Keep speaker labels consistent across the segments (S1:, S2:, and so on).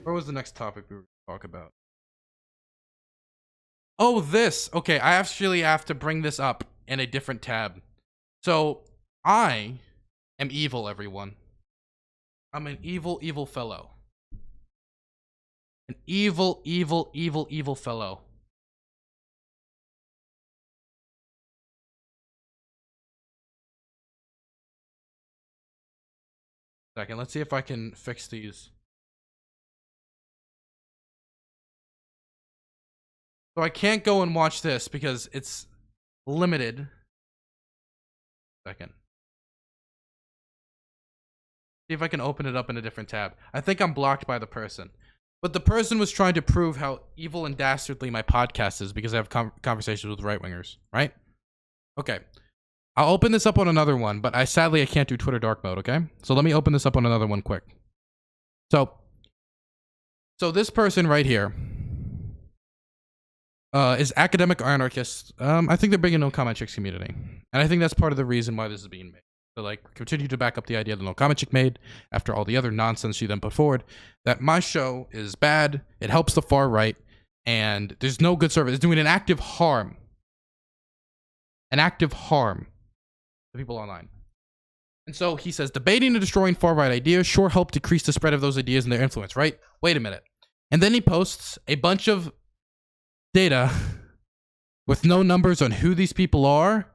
S1: What was the next topic we were going to talk about? Oh, this. Okay, I actually have to bring this up in a different tab. So, I am evil, everyone. I'm an evil, evil fellow. An evil, evil, evil, evil fellow. Second, let's see if I can fix these. So I can't go and watch this because it's limited. Second. See if I can open it up in a different tab. I think I'm blocked by the person. But the person was trying to prove how evil and dastardly my podcast is because I have conversations with right-wingers, right? Okay. I'll open this up on another one, but sadly I can't do Twitter dark mode, okay? So let me open this up on another one quick. So this person right here is academic anarchist. I think they're big in no comment chicks community. And I think that's part of the reason why this is being made. So like continue to back up the idea that no comment chick made after all the other nonsense she then put forward, that my show is bad, it helps the far right, and there's no good service. It's doing an active harm. An active harm to people online. And so he says, debating and destroying far-right ideas sure help decrease the spread of those ideas and their influence, right? Wait a minute. And then he posts a bunch of data with no numbers on who these people are,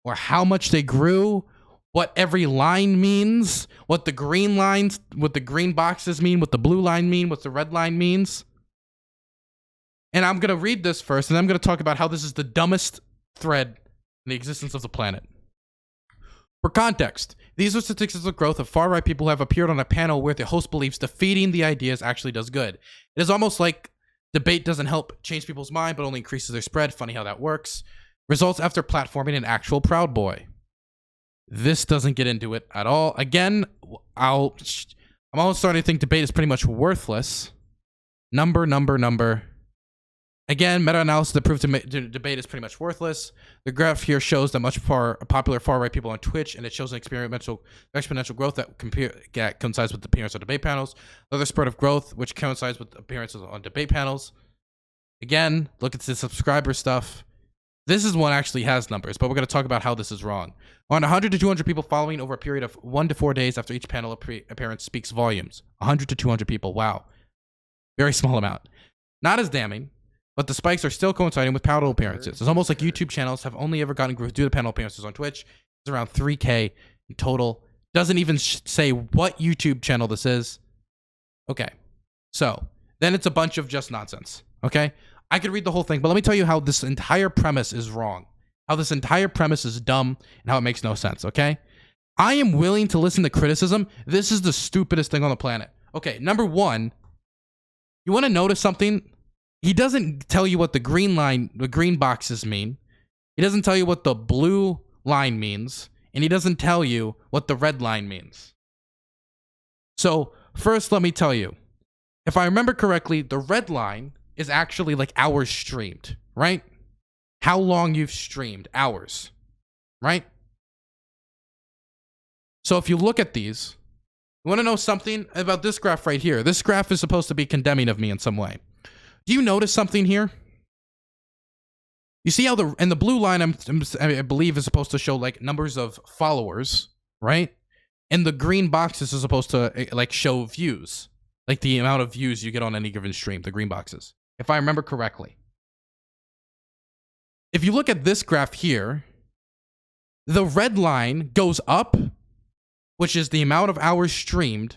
S1: or how much they grew, what every line means, what the green lines, what the green boxes mean, what the blue line mean, what the red line means. And I'm going to read this first, and I'm going to talk about how this is the dumbest thread in the existence of the planet. For context, these are statistics of growth of far-right people who have appeared on a panel where the host believes defeating the ideas actually does good. It is almost like debate doesn't help change people's mind, but only increases their spread. Funny how that works. Results after platforming an actual Proud Boy. This doesn't get into it at all. Again, I'm almost starting to think debate is pretty much worthless. Number. Again, meta-analysis that proves debate is pretty much worthless. The graph here shows that much popular far-right people on Twitch, and it shows an exponential growth that coincides with the appearance of debate panels. Another spurt of growth, which coincides with appearances on debate panels. Again, look at the subscriber stuff. This is one actually has numbers, but we're going to talk about how this is wrong. On 100 to 200 people following over a period of 1 to 4 days after each panel appearance speaks volumes. 100 to 200 people, wow. Very small amount. Not as damning, but the spikes are still coinciding with panel appearances. It's almost like YouTube channels have only ever gotten growth due to panel appearances on Twitch. It's around 3K in total. Doesn't even say what YouTube channel this is. Okay, so then it's a bunch of just nonsense, okay? I could read the whole thing, but let me tell you how this entire premise is wrong. How this entire premise is dumb and how it makes no sense, okay? I am willing to listen to criticism. This is the stupidest thing on the planet. Okay, number one, you want to notice something? He doesn't tell you what the green boxes mean. He doesn't tell you what the blue line means. And he doesn't tell you what the red line means. So, first, let me tell you. If I remember correctly, the red line is actually like hours streamed, right? How long you've streamed, hours, right? So if you look at these, you want to know something about this graph right here. This graph is supposed to be condemning of me in some way. Do you notice something here? You see how the blue line I believe is supposed to show like numbers of followers, right? And the green boxes are supposed to like show views, like the amount of views you get on any given stream, the green boxes, if I remember correctly. If you look at this graph here, the red line goes up, which is the amount of hours streamed.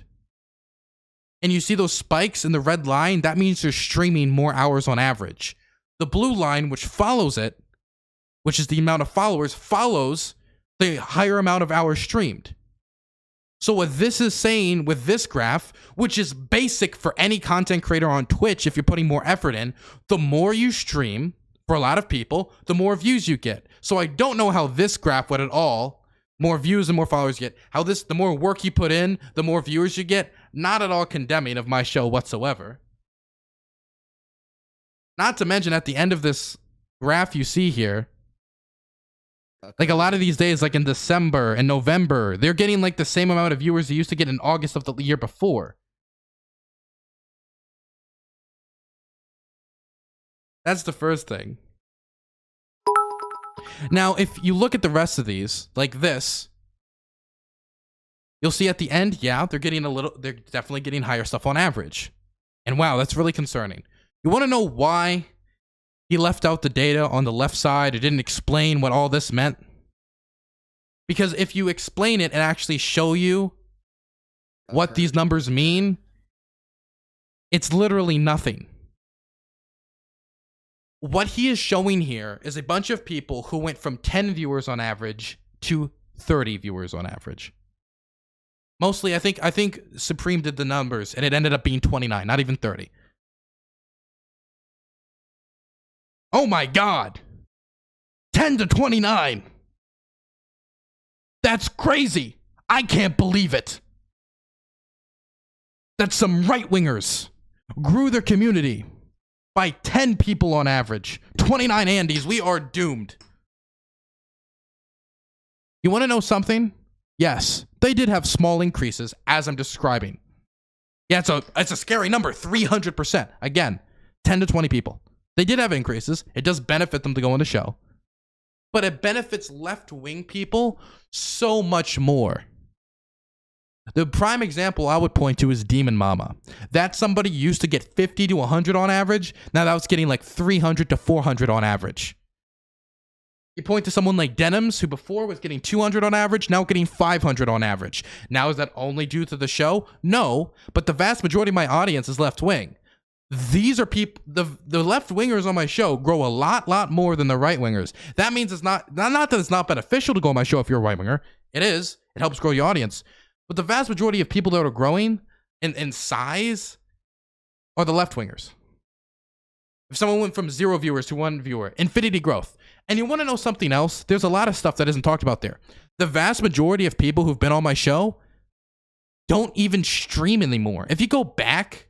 S1: And you see those spikes in the red line, that means you're streaming more hours on average. The blue line, which follows it, which is the amount of followers, follows the higher amount of hours streamed. So what this is saying with this graph, which is basic for any content creator on Twitch, if you're putting more effort in, the more you stream, for a lot of people, the more views you get. So I don't know how this graph would at all, more views and more followers you get, how this, the more work you put in, the more viewers you get, not at all condemning of my show whatsoever. Not to mention at the end of this graph you see here, like a lot of these days, like in December and November, they're getting like the same amount of viewers they used to get in August of the year before. That's the first thing. Now, if you look at the rest of these, like this, you'll see at the end, yeah, they're definitely getting higher stuff on average. And wow, that's really concerning. You want to know why he left out the data on the left side? It didn't explain what all this meant. Because if you explain it and actually show you what these numbers mean, it's literally nothing. What he is showing here is a bunch of people who went from 10 viewers on average to 30 viewers on average. Mostly, I think Supreme did the numbers, and it ended up being 29, not even 30. Oh my God! 10 to 29! That's crazy! I can't believe it! That some right-wingers grew their community by 10 people on average. 29 Andys, we are doomed. You want to know something? Yes, they did have small increases, as I'm describing. Yeah, it's a scary number, 300%. Again, 10 to 20 people. They did have increases. It does benefit them to go on the show. But it benefits left-wing people so much more. The prime example I would point to is Demon Mama. That somebody used to get 50 to 100 on average. Now that's getting like 300 to 400 on average. You point to someone like Denims, who before was getting 200 on average, now getting 500 on average. Now, is that only due to the show? No, but the vast majority of my audience is left-wing. These are people, the left-wingers on my show grow a lot more than the right-wingers. That means it's not that it's not beneficial to go on my show if you're a right-winger. It is. It helps grow your audience. But the vast majority of people that are growing in size are the left-wingers. If someone went from 0 viewers to 1 viewer, infinity growth. And you want to know something else? There's a lot of stuff that isn't talked about there. The vast majority of people who've been on my show don't even stream anymore. If you go back,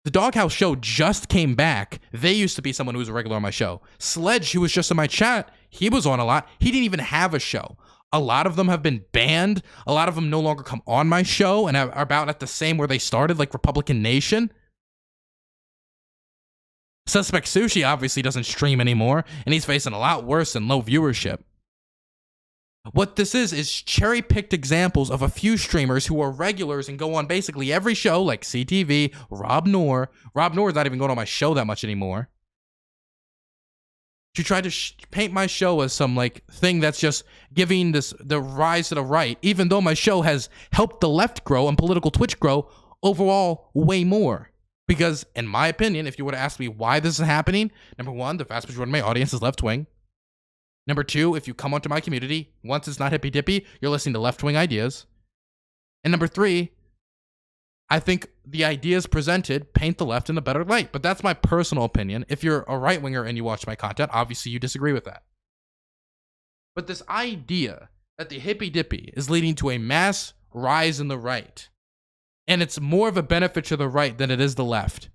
S1: the Doghouse show just came back. They used to be someone who was a regular on my show. Sledge, who was just in my chat, he was on a lot. He didn't even have a show. A lot of them have been banned. A lot of them no longer come on my show and are about at the same where they started, like Republican Nation. Suspect Sushi obviously doesn't stream anymore, and he's facing a lot worse than low viewership. What this is cherry-picked examples of a few streamers who are regulars and go on basically every show, like CTV, Rob Noor. Rob Noor is not even going on my show that much anymore. To try to paint my show as some like thing that's just giving the rise to the right, even though my show has helped the left grow and political Twitch grow overall way more. Because, in my opinion, if you were to ask me why this is happening, number one, the vast majority of my audience is left-wing. Number two, if you come onto my community, once it's not hippy-dippy, you're listening to left-wing ideas. And number three, I think the ideas presented paint the left in a better light. But that's my personal opinion. If you're a right-winger and you watch my content, obviously you disagree with that. But this idea that the hippy-dippy is leading to a mass rise in the right, and it's more of a benefit to the right than it is the left,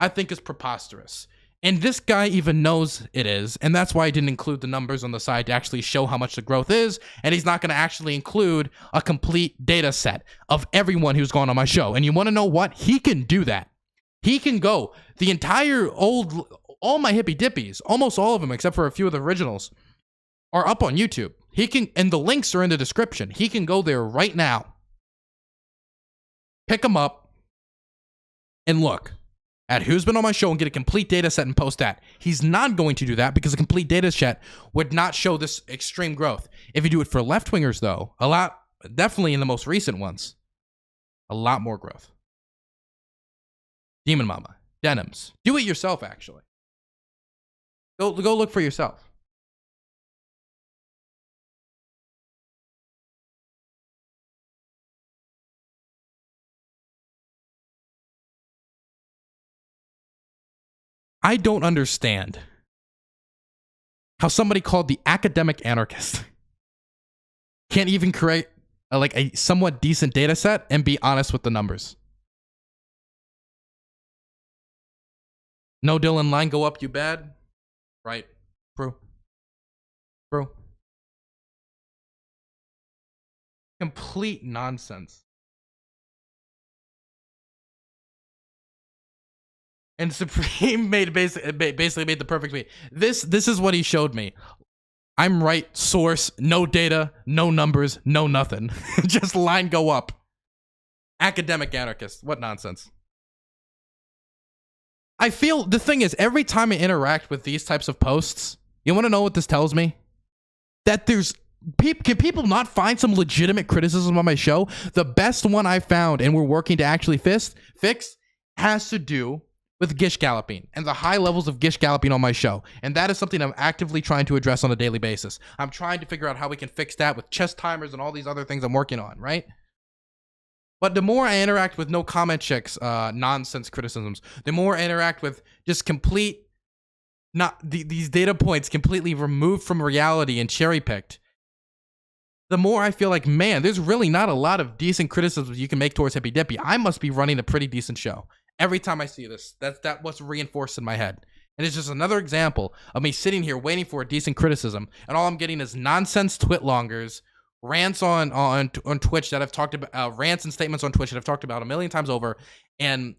S1: I think is preposterous. And this guy even knows it is, and that's why I didn't include the numbers on the side to actually show how much the growth is, and he's not going to actually include a complete data set of everyone who's gone on my show. And you want to know what? He can do that. He can go. The entire all my hippy dippies, almost all of them except for a few of the originals, are up on YouTube. He can, and the links are in the description. He can go there right now, pick them up, and look at who's been on my show and get a complete data set and post that. He's not going to do that because a complete data set would not show this extreme growth. If you do it for left-wingers, though, a lot, definitely in the most recent ones, a lot more growth. Demon Mama, Denims. Do it yourself, actually. Go look for yourself. I don't understand how somebody called the academic anarchist can't even create a somewhat decent data set and be honest with the numbers. No Dylan line go up, you bad? Right. True. Complete nonsense. And Supreme basically made the perfect tweet. This is what he showed me. I'm right, source, no data, no numbers, no nothing. Just line go up. Academic anarchist. What nonsense. I feel the thing is, every time I interact with these types of posts, you want to know what this tells me? That there's can people not find some legitimate criticism on my show? The best one I found, and we're working to actually fix, has to do with gish galloping and the high levels of gish galloping on my show. And that is something I'm actively trying to address on a daily basis. I'm trying to figure out how we can fix that with chess timers and all these other things I'm working on, right? But the more I interact with no comment checks, nonsense criticisms, the more I interact with just complete, these data points completely removed from reality and cherry picked, the more I feel like, man, there's really not a lot of decent criticisms you can make towards Hippy Dippy. I must be running a pretty decent show. Every time I see this, that's what's reinforced in my head. And it's just another example of me sitting here waiting for a decent criticism, and all I'm getting is nonsense twitlongers, rants on Twitch that I've talked about, rants and statements on Twitch that I've talked about a million times over, and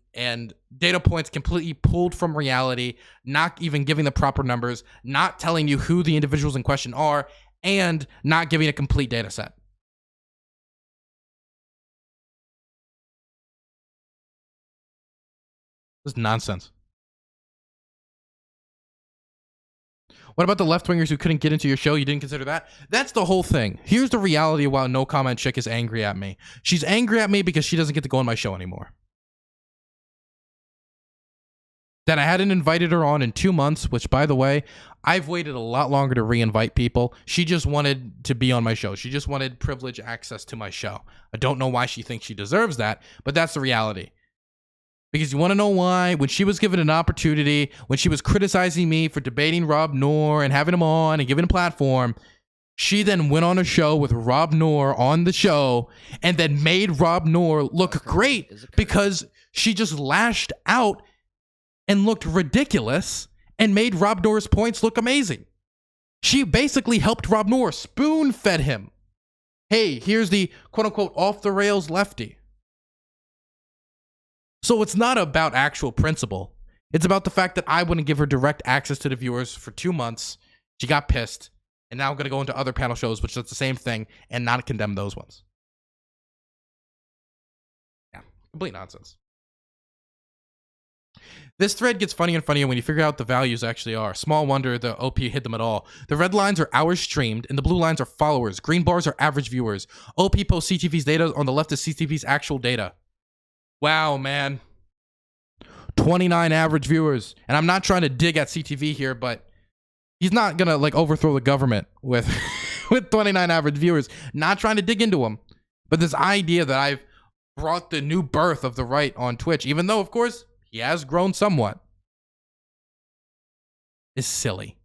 S1: data points completely pulled from reality, not even giving the proper numbers, not telling you who the individuals in question are, and not giving a complete data set. This is nonsense. What about the left-wingers who couldn't get into your show? You didn't consider that? That's the whole thing. Here's the reality of why No Comment Chick is angry at me. She's angry at me because she doesn't get to go on my show anymore. That I hadn't invited her on in 2 months, which, by the way, I've waited a lot longer to re-invite people. She just wanted to be on my show. She just wanted privileged access to my show. I don't know why she thinks she deserves that, but that's the reality. Because you want to know why? When she was given an opportunity, when she was criticizing me for debating Rob Noor and having him on and giving a platform, she then went on a show with Rob Noor on the show and then made Rob Noor look great because she just lashed out and looked ridiculous and made Rob Noor's points look amazing. She basically helped Rob Noor, spoon-fed him. Hey, here's the quote-unquote off-the-rails lefty. So it's not about actual principle. It's about the fact that I wouldn't give her direct access to the viewers for 2 months. She got pissed, and now I'm going to go into other panel shows, which does the same thing, and not condemn those ones. Yeah, complete nonsense. This thread gets funnier and funnier when you figure out the values actually are. Small wonder the OP hit them at all. The red lines are hours streamed, and the blue lines are followers. Green bars are average viewers. OP posts CTV's data, on the left is CTV's actual data. Wow, man. 29 average viewers. And I'm not trying to dig at CTV here, but he's not going to like overthrow the government with with 29 average viewers. Not trying to dig into him. But this idea that I've brought the new birth of the right on Twitch, even though, of course, he has grown somewhat, is silly.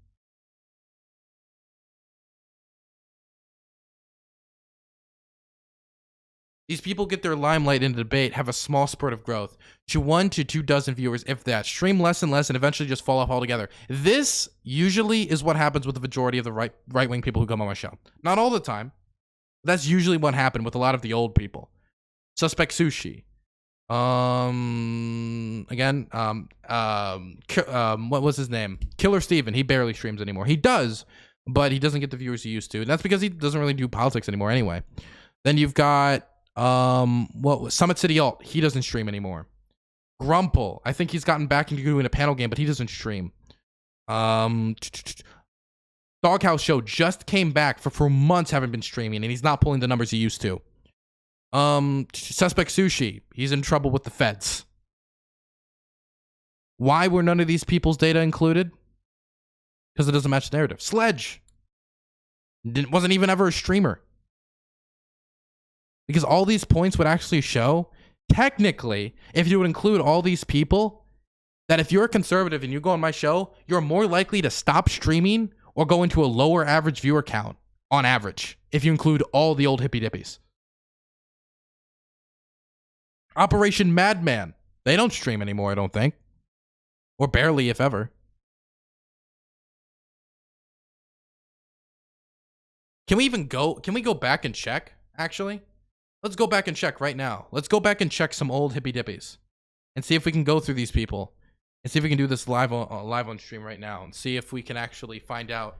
S1: These people get their limelight in the debate, have a small spurt of growth to 1 to 2 dozen viewers, if that, stream less and less, and eventually just fall off altogether. This usually is what happens with the majority of the right-wing people who come on my show. Not all the time. That's usually what happened with a lot of the old people. Suspect Sushi. What was his name? Killer Steven. He barely streams anymore. He does, but he doesn't get the viewers he used to. And that's because he doesn't really do politics anymore anyway. Then you've got Summit City Alt. He doesn't stream anymore. Grumple. I think he's gotten back into doing a panel game, but he doesn't stream. Doghouse Show just came back for months, haven't been streaming, and he's not pulling the numbers he used to. Suspect Sushi. He's in trouble with the feds. Why were none of these people's data included? Because it doesn't match the narrative. Sledge. Wasn't even ever a streamer. Because all these points would actually show, technically, if you would include all these people, that if you're a conservative and you go on my show, you're more likely to stop streaming or go into a lower average viewer count, on average, if you include all the old hippy dippies. Operation Madman. They don't stream anymore, I don't think. Or barely, if ever. Can we go back and check, actually? Let's go back and check right now. Let's go back and check some old hippy dippies and see if we can go through these people And see if we can do this live on stream right now and see if we can actually find out.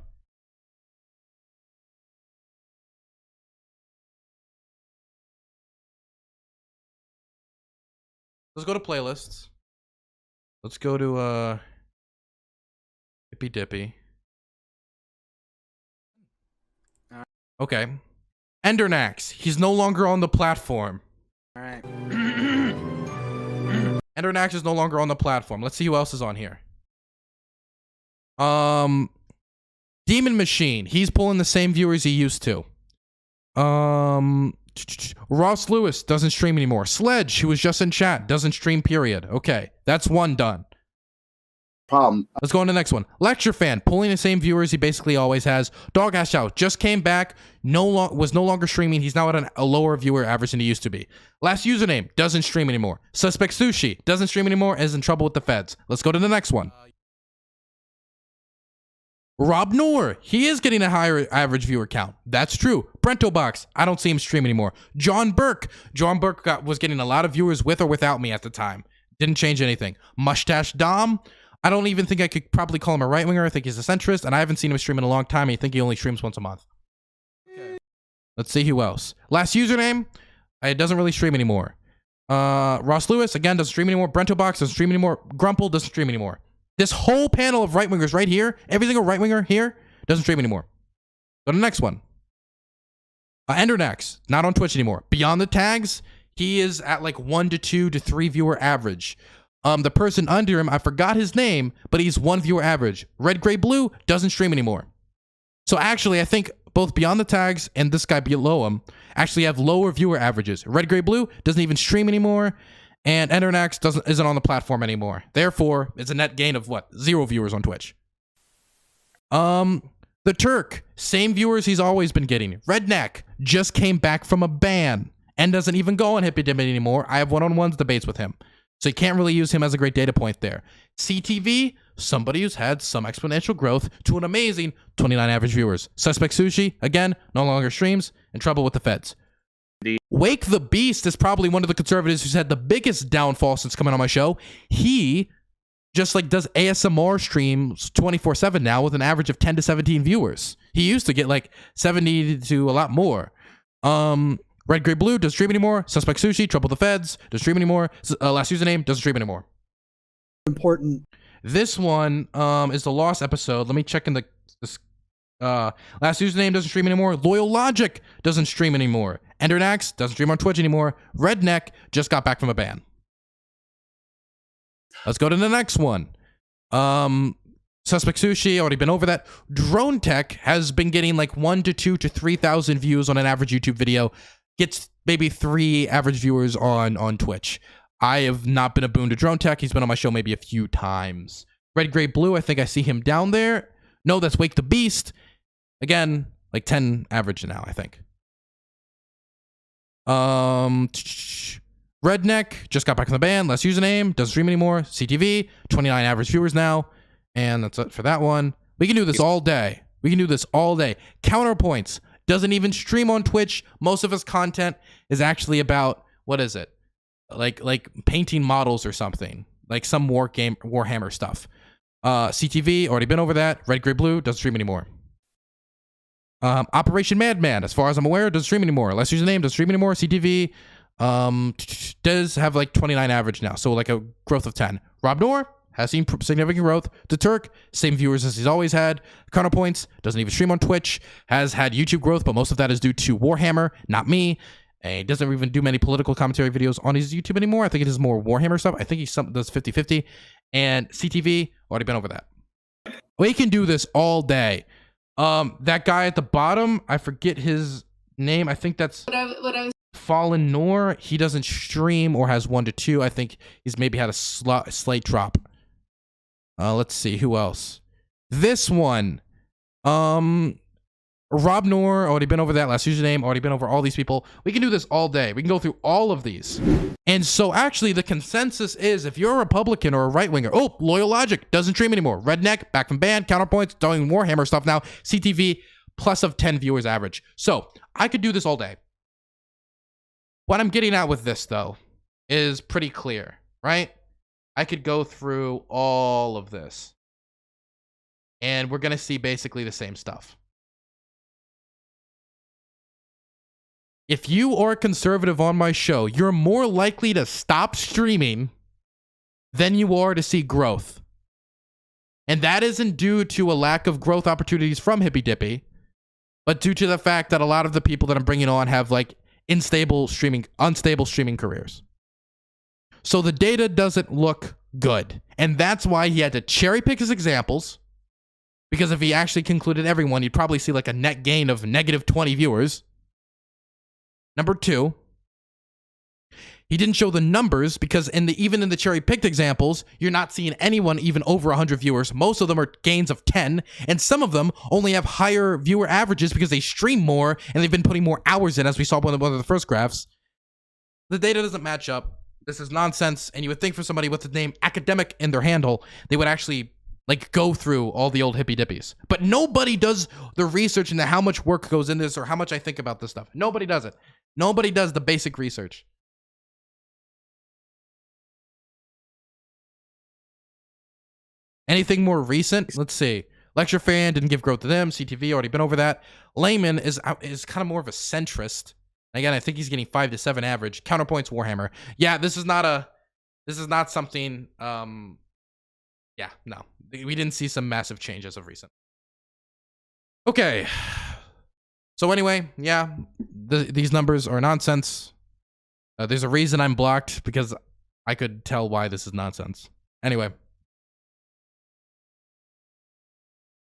S1: Let's go to playlists. Let's go to hippy dippy. Okay. Endernax. He's no longer on the platform.
S2: All right.
S1: Endernax is no longer on the platform. Let's see who else is on here. Demon Machine. He's pulling the same viewers he used to. Ross Lewis doesn't stream anymore. Sledge, who was just in chat, doesn't stream, period. Okay, that's one done.
S2: Problem.
S1: Let's go on to the next one. Lecture Fan, pulling the same viewers he basically always has. Dog Ash Out just came back, was no longer streaming. He's now at a lower viewer average than he used to be. Last username, doesn't stream anymore. Suspect Sushi, doesn't stream anymore, is in trouble with the feds. Let's go to the next one. Rob Noor, he is getting a higher average viewer count. That's true. Brentobox, I don't see him stream anymore. John Burke was getting a lot of viewers with or without me at the time. Didn't change anything. Mustache Dom, I don't even think I could probably call him a right winger. I think he's a centrist, and I haven't seen him stream in a long time. I think he only streams once a month. Okay. Let's see who else. Last username, it doesn't really stream anymore. Ross Lewis, again, doesn't stream anymore. Brentobox doesn't stream anymore. Grumple doesn't stream anymore. This whole panel of right wingers right here, every single right winger here, doesn't stream anymore. Go to the next one. Endernax, not on Twitch anymore. Beyond the Tags, he is at like 1 to 2 to 3 viewer average. The person under him, I forgot his name, but he's 1 viewer average. Red, Gray, Blue doesn't stream anymore. So actually, I think both Beyond the Tags and this guy below him actually have lower viewer averages. Red, Gray, Blue doesn't even stream anymore. And Endernax isn't on the platform anymore. Therefore, it's a net gain of what? 0 viewers on Twitch. The Turk, same viewers he's always been getting. Redneck just came back from a ban and doesn't even go on Hippy Dippy anymore. I have one-on-one debates with him. So you can't really use him as a great data point there. CTV, somebody who's had some exponential growth to an amazing 29 average viewers. Suspect Sushi, again, no longer streams, in trouble with the feds. Wake the Beast is probably one of the conservatives who's had the biggest downfall since coming on my show. He just like does ASMR streams 24/7 now with an average of 10 to 17 viewers. He used to get like 70 to a lot more. Red, Gray, Blue doesn't stream anymore. Suspect Sushi, trouble with the feds, doesn't stream anymore. Last username doesn't stream anymore.
S2: Important.
S1: This one is the lost episode. Let me check in this. Last username doesn't stream anymore. Loyal Logic doesn't stream anymore. Endernax doesn't stream on Twitch anymore. Redneck just got back from a ban. Let's go to the next one. Suspect Sushi, already been over that. Drone Tech has been getting like 1 to 2 to 3,000 views on an average YouTube video. Gets maybe 3 average viewers on Twitch. I have not been a boon to Drone Tech. He's been on my show maybe a few times. Red, Gray, Blue, I think I see him down there. No, that's Wake the Beast. Again, like 10 average now, I think. Redneck just got back in the band. Last username, doesn't stream anymore. CTV, 29 average viewers now. And that's it for that one. We can do this all day. Counterpoints doesn't even stream on Twitch. Most of his content is actually about, what is it? Like painting models or something. Like some Warhammer stuff. CTV, already been over that. Red, Gray, Blue, doesn't stream anymore. Operation Madman, as far as I'm aware, doesn't stream anymore. Last username, doesn't stream anymore. CTV does have like 29 average now, so like a growth of 10. Rob Noor has seen significant growth. The Turk, same viewers as he's always had. Counterpoints, doesn't even stream on Twitch. Has had YouTube growth, but most of that is due to Warhammer, not me. And he doesn't even do many political commentary videos on his YouTube anymore. I think it is more Warhammer stuff. I think he does 50-50. And CTV, already been over that. We can do this all day. That guy at the bottom, I forget his name. I think that's Fallen Noor. He doesn't stream or has 1 to 2. I think he's maybe had a slight drop. Let's see who else. This one, Rob Noor, already been over that. Last username, already been over all these people. We can do this all day. We can go through all of these. And so actually the consensus is if you're a Republican or a right winger, Loyal Logic doesn't stream anymore. Redneck, back from ban, Counterpoints, doing Warhammer stuff now. CTV, plus of 10 viewers average. So I could do this all day. What I'm getting at with this though is pretty clear, right? I could go through all of this. And we're going to see basically the same stuff. If you are a conservative on my show, you're more likely to stop streaming than you are to see growth. And that isn't due to a lack of growth opportunities from hippy dippy, but due to the fact that a lot of the people that I'm bringing on have like unstable streaming careers. So the data doesn't look good. And that's why he had to cherry pick his examples. Because if he actually concluded everyone, you'd probably see like a net gain of negative 20 viewers. Number 2, he didn't show the numbers because even in the cherry-picked examples, you're not seeing anyone even over 100 viewers. Most of them are gains of 10, and some of them only have higher viewer averages because they stream more and they've been putting more hours in, as we saw in one of the first graphs. The data doesn't match up. This is nonsense, and you would think for somebody with the name academic in their handle, they would actually like go through all the old hippy dippies. But nobody does the research into how much work goes into this or how much I think about this stuff. Nobody does it. Nobody does the basic research. Anything more recent? Let's see. Lecture fan didn't give growth to them. CTV, already been over that. Layman is kind of more of a centrist. Again, I think he's getting 5 to 7 average. Counterpoints Warhammer. Yeah, this is not something. Yeah, no, we didn't see some massive change as of recent. Okay. So anyway, yeah, these numbers are nonsense. There's a reason I'm blocked because I could tell why this is nonsense. Anyway.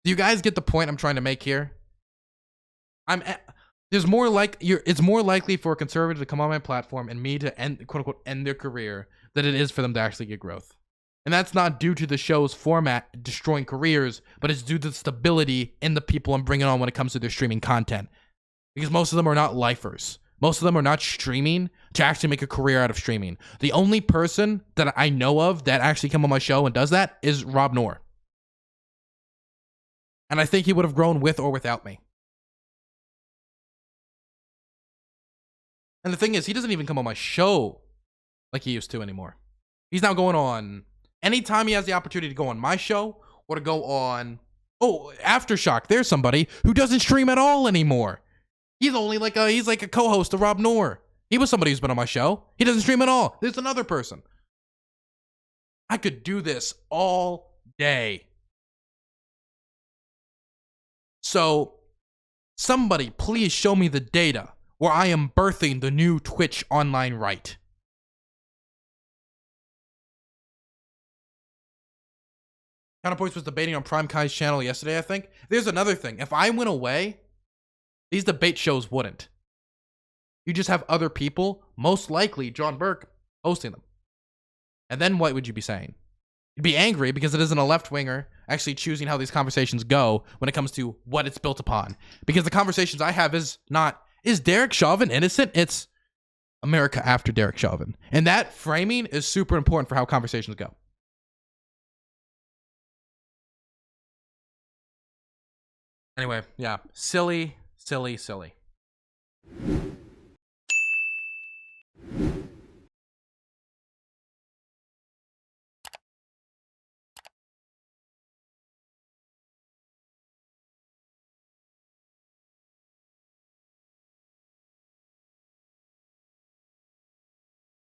S1: Do you guys get the point I'm trying to make here? It's more likely for a conservative to come on my platform and me to end, quote unquote, end their career than it is for them to actually get growth. And that's not due to the show's format destroying careers, but it's due to the stability in the people I'm bringing on when it comes to their streaming content. Because most of them are not lifers. Most of them are not streaming to actually make a career out of streaming. The only person that I know of that actually come on my show and does that is Rob Noor. And I think he would have grown with or without me. And the thing is, he doesn't even come on my show like he used to anymore. He's now going on, anytime he has the opportunity to go on my show or to go on, Aftershock, there's somebody who doesn't stream at all anymore. He's only like a co-host of Rob Noor. He was somebody who's been on my show. He doesn't stream at all. There's another person. I could do this all day. So, somebody please show me the data where I am birthing the new Twitch online right. Counterpoints was debating on Prime Kai's channel yesterday, I think. There's another thing. If I went away, these debate shows wouldn't. You just have other people, most likely John Burke, hosting them. And then what would you be saying? You'd be angry because it isn't a left-winger actually choosing how these conversations go when it comes to what it's built upon. Because the conversations I have is not, is Derek Chauvin innocent? It's America after Derek Chauvin. And that framing is super important for how conversations go. Anyway, yeah, silly.